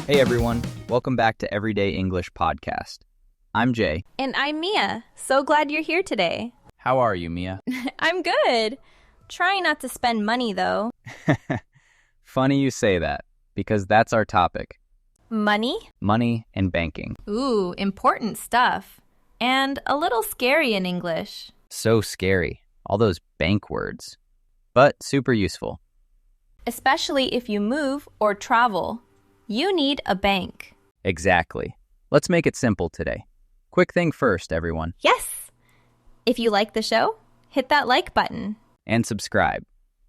Hey everyone, welcome back to Everyday English Podcast. I'm Jay. And I'm Mia. So glad you're here today. How are you, Mia? I'm good. Trying not to spend money, though. Funny you say that, because that's our topic. Money? Money and banking. Ooh, important stuff. And a little scary in English. So scary. All those bank words. But super useful. Especially if you move or travel. You need a bank. Exactly. Let's make it simple today. Quick thing first, everyone. Yes! If you like the show, hit that like button. And subscribe.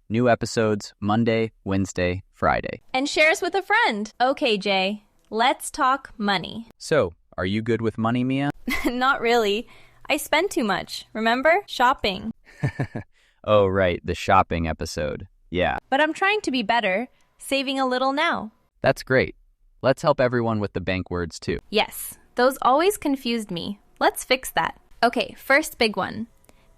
New episodes Monday, Wednesday, Friday. And share us with a friend. Okay, Jay, let's talk money. So, are you good with money, Mia? Not really. I spend too much, remember? Shopping. Oh, right, the shopping episode. Yeah. But I'm trying to be better, saving a little now. That's great. Let's help everyone with the bank words too. Yes, those always confused me. Let's fix that. Okay, first big one.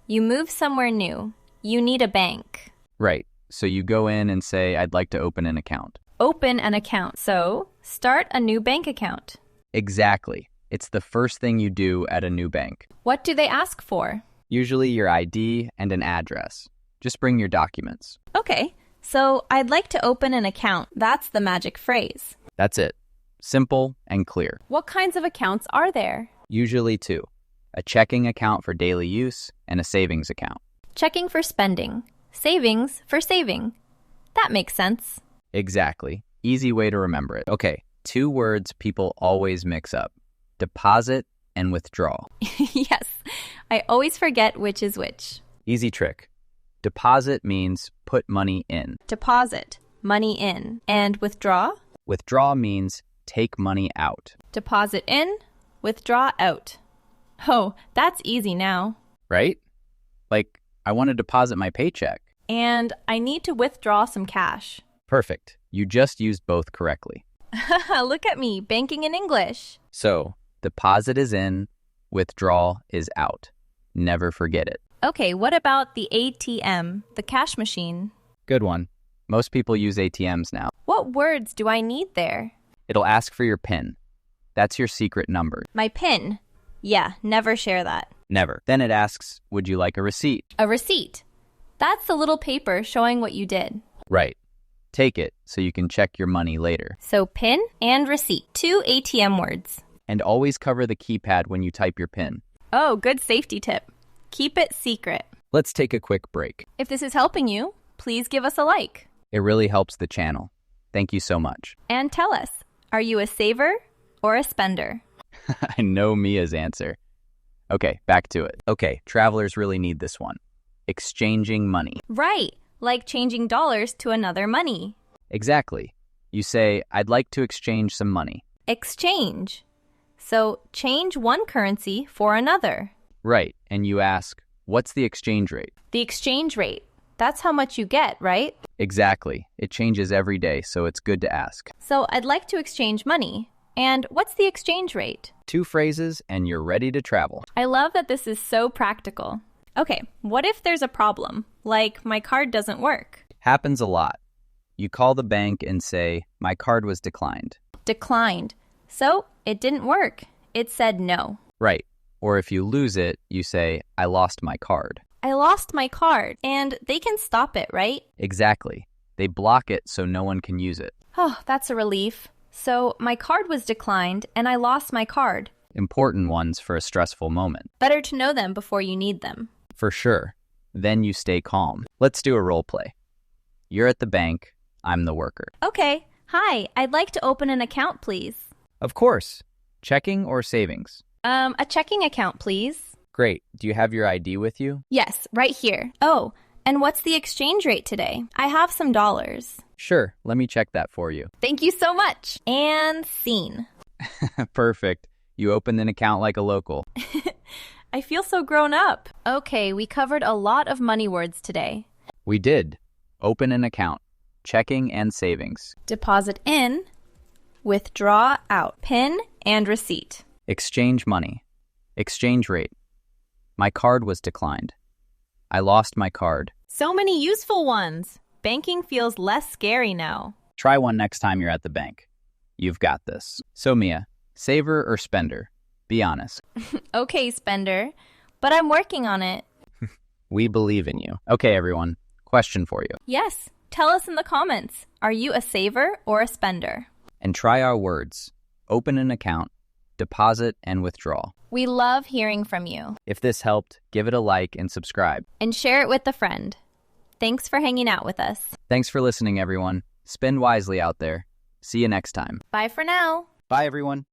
You move somewhere new. You need a bank. Right. So you go in and say, I'd like to open an account. Open an account. So, start a new bank account. Exactly. It's the first thing you do at a new bank. What do they ask for? Usually your ID and an address. Just bring your documents. Okay, so I'd like to open an account. That's the magic phrase. That's it. Simple and clear. What kinds of accounts are there? Usually two. A checking account for daily use and a savings account. Checking for spending. Savings for saving. That makes sense. Exactly. Easy way to remember it. Okay, two words people always mix up. Deposit and withdrawal. Yes, I always forget which is which. Easy trick. Deposit means put money in. Deposit, money in. And withdraw? Withdraw means take money out. Deposit in, withdraw out. Oh, that's easy now. Right? Like, I want to deposit my paycheck. And I need to withdraw some cash. Perfect. You just used both correctly. Look at me, banking in English. So, deposit is in, withdrawal is out. Never forget it. Okay, what about the ATM, the cash machine? Good one. Most people use ATMs now. What words do I need there? It'll ask for your PIN. That's your secret number. My PIN. Yeah, never share that. Never. Then it asks, would you like a receipt? A receipt. That's the little paper showing what you did. Right. Take it so you can check your money later. So PIN and receipt. 2 ATM words. And always cover the keypad when you type your PIN. Oh, good safety tip. Keep it secret. Let's take a quick break. If this is helping you, please give us a like. It really helps the channel. Thank you so much. And tell us, are you a saver or a spender? I know Mia's answer. Okay, back to it. Okay, travelers really need this one. Exchanging money. Right, like changing dollars to another money. Exactly. You say, I'd like to exchange some money. Exchange. So change one currency for another. Right, and you ask, what's the exchange rate? The exchange rate. That's how much you get, right? Exactly. It changes every day, so it's good to ask. So I'd like to exchange money. And what's the exchange rate? 2 phrases and you're ready to travel. I love that this is so practical. Okay, what if there's a problem? Like my card doesn't work? Happens a lot. You call the bank and say, my card was declined. Declined. So it didn't work. It said no. Right. Or if you lose it, you say, I lost my card. I lost my card. And they can stop it, right? Exactly. They block it so no one can use it. Oh, that's a relief. So my card was declined and I lost my card. Important ones for a stressful moment. Better to know them before you need them. For sure. Then you stay calm. Let's do a role play. You're at the bank. I'm the worker. Okay. Hi, I'd like to open an account, please. Of course. Checking or savings? A checking account, please. Great. Do you have your ID with you? Yes, right here. Oh, and what's the exchange rate today? I have some dollars. Sure. Let me check that for you. Thank you so much. And scene. Perfect. You opened an account like a local. I feel so grown up. Okay, we covered a lot of money words today. We did. Open an account. Checking and savings. Deposit in. Withdraw out. PIN and receipt. Exchange money. Exchange rate. My card was declined. I lost my card. So many useful ones. Banking feels less scary now. Try one next time you're at the bank. You've got this. So, Mia, saver or spender? Be honest. Okay, spender, but I'm working on it. We believe in you. Okay, everyone. Question for you. Yes, tell us in the comments. Are you a saver or a spender? And try our words. Open an account, deposit, and withdraw. We love hearing from you. If this helped, give it a like and subscribe. And share it with a friend. Thanks for hanging out with us. Thanks for listening, everyone. Spend wisely out there. See you next time. Bye for now. Bye, everyone.